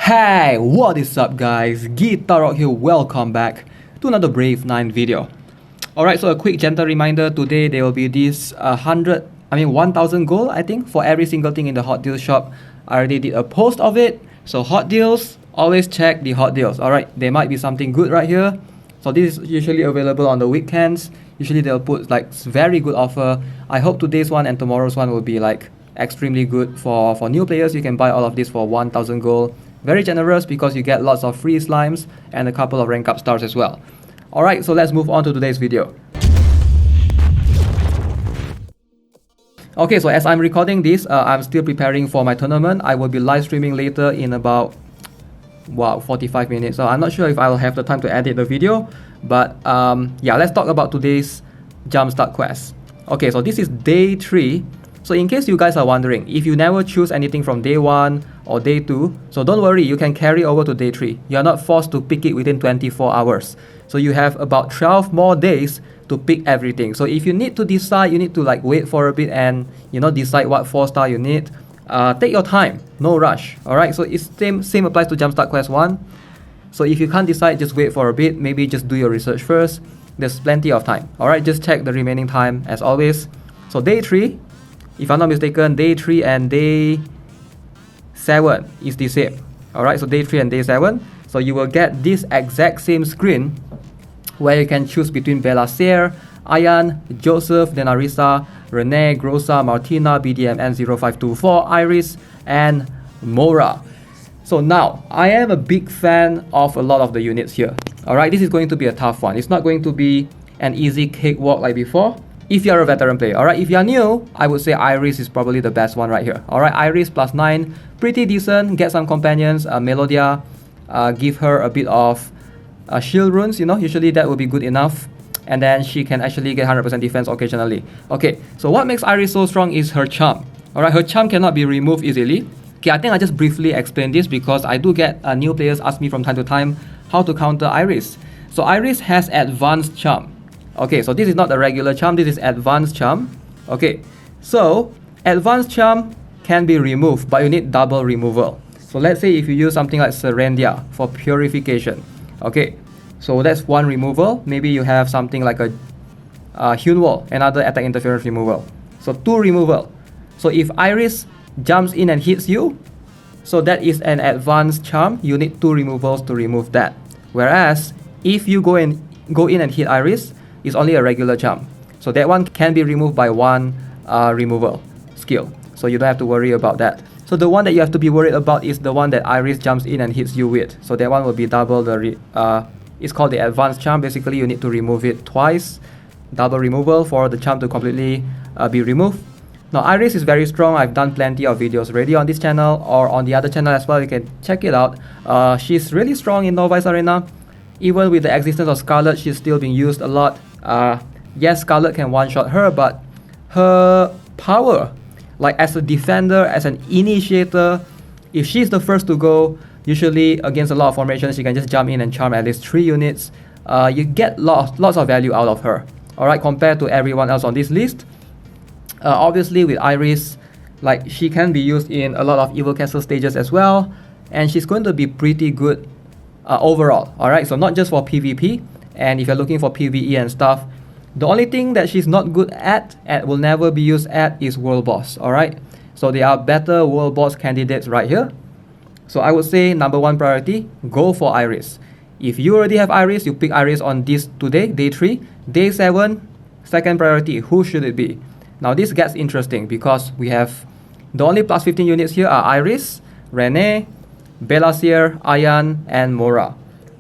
Hey, what is up guys? Guitar here, welcome back to another Brave 9 video. Alright, so a quick gentle reminder, today there will be this 1000 gold I think for every single thing in the hot deals shop. I already did a post of it, so hot deals, always check the hot deals. Alright, there might be something good right here. So this is usually available on the weekends. Usually they'll put like very good offer. I hope today's one and tomorrow's one will be like extremely good for new players. You can buy all of this for 1000 gold. Very generous because you get lots of free slimes and a couple of rank up stars as well. Alright, so let's move on to today's video. Okay, so as I'm recording this, I'm still preparing for my tournament. I will be live streaming later in about 45 minutes. So I'm not sure if I'll have the time to edit the video, but yeah, let's talk about today's Jumpstart quest. Okay, so this is day 3. So in case you guys are wondering, if you never choose anything from day 1 or day 2, so don't worry, you can carry over to day 3. You are not forced to pick it within 24 hours. So you have about 12 more days to pick everything. So if you need to decide, you need to like wait for a bit and decide what 4-star you need. Take your time, no rush. Alright, so it's same applies to Jumpstart Quest 1. So if you can't decide, just wait for a bit, maybe just do your research first. There's plenty of time. Alright, just check the remaining time as always. So day 3, if I'm not mistaken, day 3 and day 7 is the same. Alright, so day 3 and day 7. So you will get this exact same screen where you can choose between Belasier, Ayan, Joseph, Denarisa, Renee, Grossa, Martina, BDMN 0524, Iris, and Mora. So now, I am a big fan of a lot of the units here. Alright, this is going to be a tough one. It's not going to be an easy cakewalk like before. If you're a veteran player, alright, if you're new, I would say Iris is probably the best one right here. Alright, Iris plus 9, pretty decent, get some companions, Melodia, give her a bit of shield runes, usually that would be good enough. And then she can actually get 100% defense occasionally. Okay, so what makes Iris so strong is her charm. Alright, her charm cannot be removed easily. Okay, I think I just briefly explain this because I do get new players ask me from time to time how to counter Iris. So Iris has advanced charm. Okay, so this is not a regular charm, this is advanced charm. Okay, so advanced charm can be removed, but you need double removal. So let's say if you use something like Serendia for purification. Okay, so that's one removal. Maybe you have something like a Hunwall, another attack interference removal. So 2 removal. So if Iris jumps in and hits you, so that is an advanced charm. You need 2 removals to remove that. Whereas if you go in and hit Iris, it's only a regular charm. So that one can be removed by 1 removal skill. So you don't have to worry about that. So the one that you have to be worried about is the one that Iris jumps in and hits you with. So that one will be double the it's called the advanced charm. Basically you need to remove it twice. Double removal for the charm to completely be removed. Now Iris is very strong. I've done plenty of videos already on this channel or on the other channel as well. You can check it out. She's really strong in Novice Arena. Even with the existence of Scarlet, she's still being used a lot. Yes, Scarlet can one-shot her, but her power, like as a defender, as an initiator, if she's the first to go, usually against a lot of formations, she can just jump in and charm at least 3 units. You get lots of value out of her. Alright, compared to everyone else on this list. Obviously with Iris, like she can be used in a lot of Evil Castle stages as well, and she's going to be pretty good overall. Alright, so not just for PvP, and if you're looking for PvE and stuff, the only thing that she's not good at and will never be used at is World Boss. Alright, so there are better World Boss candidates right here. So I would say number 1 priority, go for Iris. If you already have Iris, you pick Iris on this today, day 3. Day 7, second priority, who should it be? Now this gets interesting because we have the only plus 15 units here are Iris, Renee, Belasier, Ayan, and Mora.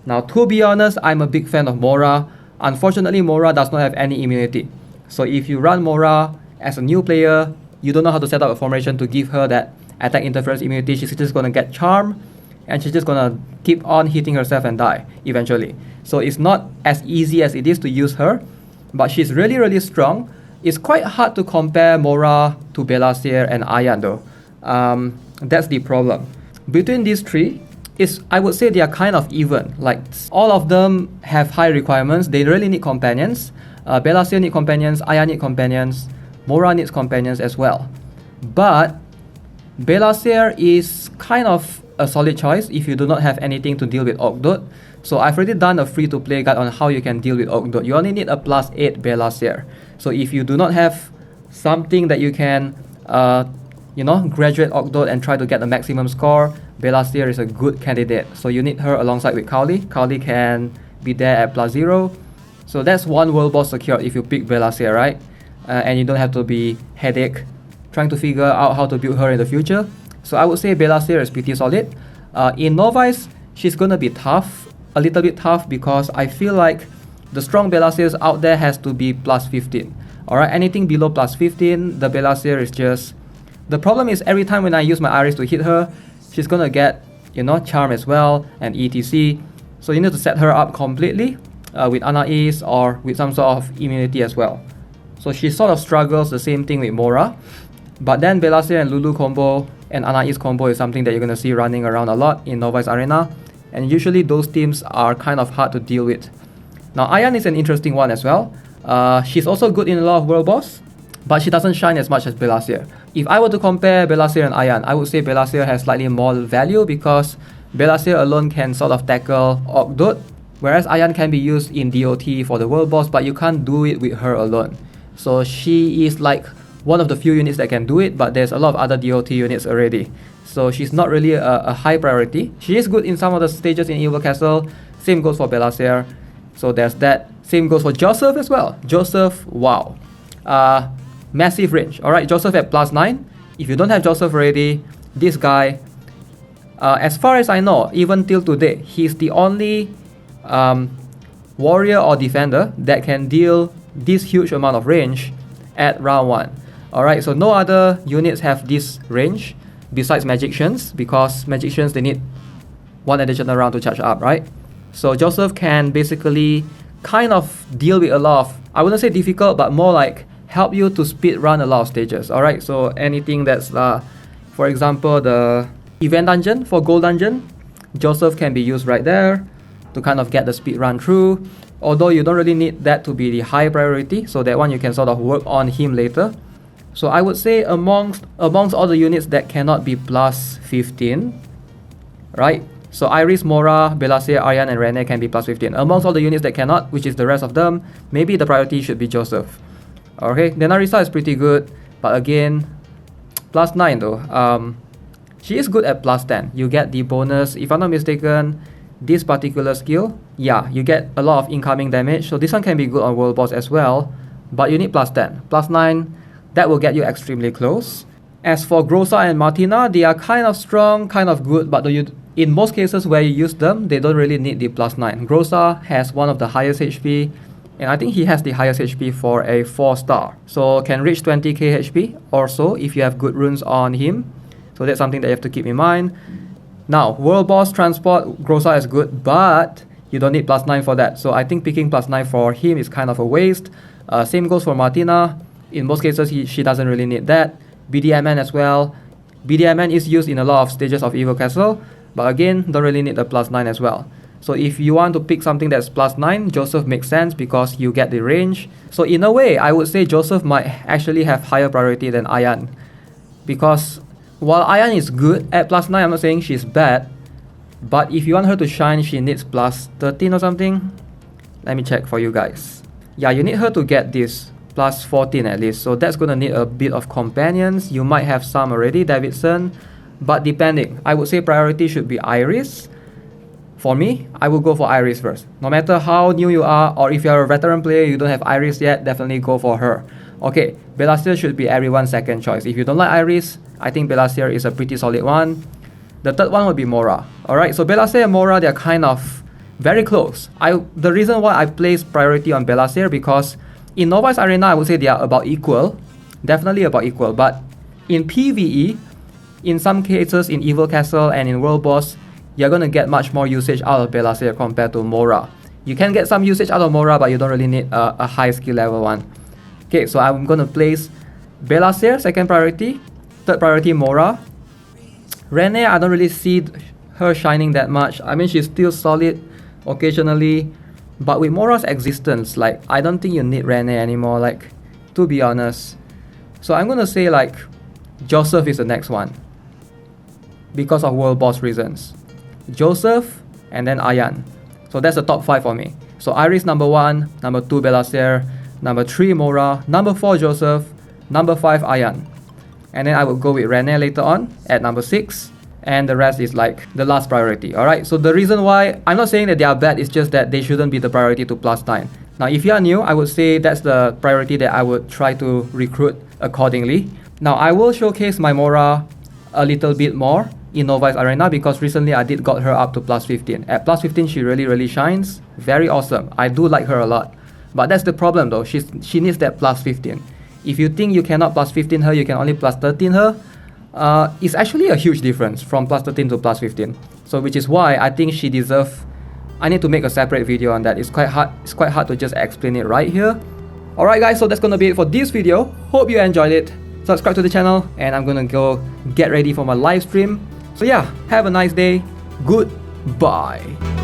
Now to be honest, I'm a big fan of Mora. Unfortunately, Mora does not have any immunity. So if you run Mora as a new player, you don't know how to set up a formation to give her that attack interference immunity. She's just gonna get charm and she's just gonna keep on hitting herself and die eventually. So it's not as easy as it is to use her, but she's really strong. It's quite hard to compare Mora to Belasier and Ayan though. That's the problem. Between these 3, I would say they are kind of even. Like all of them have high requirements. They really need companions. Belasier need companions, Ayan need companions, Mora needs companions as well. But Belasier is kind of a solid choice if you do not have anything to deal with Orc. So I've already done a free-to-play guide on how you can deal with Orc. You only need a +8 Belaseer. So if you do not have something that you can, graduate Orc and try to get the maximum score, Belaseer is a good candidate. So you need her alongside with Cowley. Cowley can be there at +0. So that's one world boss secured if you pick Belaseer, right? And you don't have to be headache trying to figure out how to build her in the future. So I would say Belaseer is pretty solid. In Novice, she's gonna be tough, a little bit tough, because I feel like the strong Belaseers out there has to be +15. Alright, anything below +15, the Belaseer is just... The problem is every time when I use my Iris to hit her, she's gonna get, Charm as well and ETC. So you need to set her up completely with Anais or with some sort of immunity as well. So she sort of struggles the same thing with Mora. But then Belaseer and Lulu combo and Anais combo is something that you're gonna see running around a lot in Novice Arena. And usually those teams are kind of hard to deal with. Now Ayan is an interesting one as well. She's also good in a lot of world boss, but she doesn't shine as much as Belaseer. If I were to compare Belaseer and Ayan, I would say Belaseer has slightly more value because Belaseer alone can sort of tackle Orc, whereas Ayan can be used in DOT for the world boss, but you can't do it with her alone. So she is like one of the few units that can do it, but there's a lot of other DOT units already. So she's not really a high priority. She is good in some of the stages in Evil Castle. Same goes for Belaseer. So there's that. Same goes for Joseph as well. Joseph, wow. Massive range. Alright, Joseph at +9. If you don't have Joseph already, this guy, as far as I know, even till today, he's the only warrior or defender that can deal this huge amount of range at round 1. Alright, so no other units have this range besides Magicians, because Magicians, they need one additional round to charge up, right? So Joseph can basically kind of deal with a lot of, I wouldn't say difficult, but more like help you to speed run a lot of stages. Alright, so anything that's for example the event dungeon for gold dungeon, Joseph can be used right there to kind of get the speed run through, although you don't really need that to be the high priority, so that one you can sort of work on him later. So I would say amongst all the units that cannot be +15, right? So Iris, Mora, Belaseer, Ayan and Rene can be +15. Amongst all the units that cannot, which is the rest of them, maybe the priority should be Joseph. Okay, then Narisa is pretty good, but again, +9 though. She is good at +10. You get the bonus, if I'm not mistaken, this particular skill, yeah, you get a lot of incoming damage. So this one can be good on world boss as well, but you need +10. +9, that will get you extremely close. As for Groza and Martina, they are kind of strong, kind of good, but in most cases where you use them, they don't really need the +9. Groza has one of the highest HP, and I think he has the highest HP for a 4-star. So can reach 20k HP or so if you have good runes on him. So that's something that you have to keep in mind. Now, World Boss Transport, Groza is good, but you don't need +9 for that. So I think picking +9 for him is kind of a waste. Same goes for Martina. In most cases, she doesn't really need that. BDMN as well. BDMN is used in a lot of stages of Evil Castle, but again, don't really need the +9 as well. So if you want to pick something that's +9, Joseph makes sense because you get the range. So in a way, I would say Joseph might actually have higher priority than Ayan. Because while Ayan is good at +9, I'm not saying she's bad, but if you want her to shine, she needs +13 or something. Let me check for you guys. Yeah, you need her to get this +14 at least. So that's going to need a bit of companions. You might have some already, Davidson, but depending, I would say priority should be Iris. For me, I will go for Iris first. No matter how new you are, or if you're a veteran player, you don't have Iris yet, definitely go for her. Okay, Belaseer should be everyone's second choice. If you don't like Iris, I think Belaseer is a pretty solid one. The third one would be Mora. Alright, so Belaseer and Mora, they're kind of very close. The reason why I place priority on Belaseer, because in Novice Arena, I would say they are about equal. Definitely about equal. But in PvE, in some cases in Evil Castle and in World Boss, you're going to get much more usage out of Belaseer compared to Mora. You can get some usage out of Mora, but you don't really need a high skill level one. Okay, so I'm going to place Belaseer, second priority. Third priority, Mora. Rene, I don't really see her shining that much. I mean, she's still solid occasionally. But with Mora's existence, like, I don't think you need Rene anymore, like, to be honest. So I'm going to say, like, Joseph is the next one. because of world boss reasons. Joseph, and then Ayan. So that's the top 5 for me. So Iris number 1, number 2 Bellacier, number 3 Mora, number 4 Joseph, number 5 Ayan. And then I will go with Rene later on at number 6. And the rest is like the last priority. Alright, so the reason why I'm not saying that they are bad, it's just that they shouldn't be the priority to +9. Now if you are new, I would say that's the priority that I would try to recruit accordingly. Now I will showcase my Mora a little bit more in Novice Arena because recently I did got her up to +15. At +15 she really shines. Very awesome. I do like her a lot. But that's the problem though, she needs that +15. If you think you cannot +15 her, you can only +13 her, it's actually a huge difference from +13 to +15. So which is why I think she deserves, I need to make a separate video on that. It's quite hard to just explain it right here. Alright guys, so that's gonna be it for this video. Hope you enjoyed it. Subscribe to the channel and I'm gonna go get ready for my live stream. So yeah, have a nice day. Goodbye.